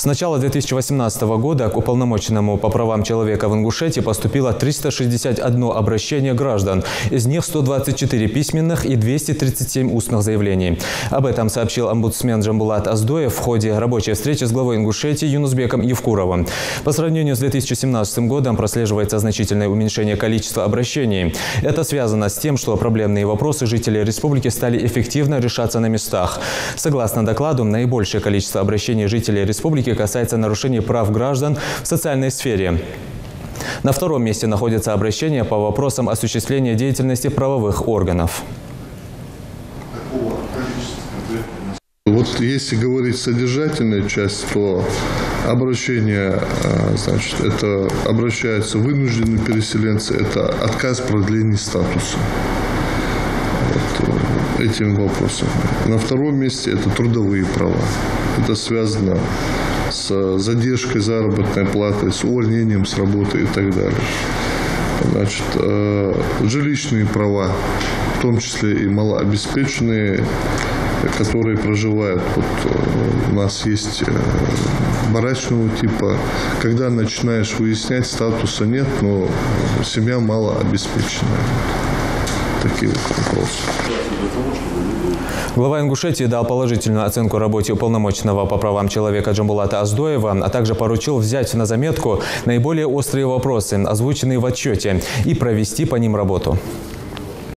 начала 2018 года к уполномоченному по правам человека в Ингушетии поступило 361 обращение граждан. Из них 124 письменных и 237 устных заявлений. Об этом сообщил омбудсмен Джамбулат Аздоев в ходе рабочей встречи с главой Ингушетии Юнусбеком Евкуровым. По сравнению с 2017 годом прослеживается значительное уменьшение количества обращений. Это связано с тем, что проблемные вопросы жителей республики стали эффективно решаться на местах. Согласно докладу, наибольшее количество обращений жителей республики касается нарушений прав граждан в социальной сфере. На втором месте находятся обращения по вопросам осуществления деятельности правовых органов. Вот если говорить содержательная часть, то обращение, значит, это обращаются вынужденные переселенцы, это отказ в продлении статуса. Вот, этим вопросом. На втором месте это трудовые права. Это связано с задержкой заработной платы, с увольнением с работы и так далее. Значит, жилищные права, в том числе и малообеспеченные, которые проживают. Вот у нас есть барачного типа. Когда начинаешь выяснять, статуса нет, но семья малообеспеченная. Такие вот вопросы. Глава Ингушетии дал положительную оценку работе уполномоченного по правам человека Джамбулата Аздоева, а также поручил взять на заметку наиболее острые вопросы, озвученные в отчете, и провести по ним работу.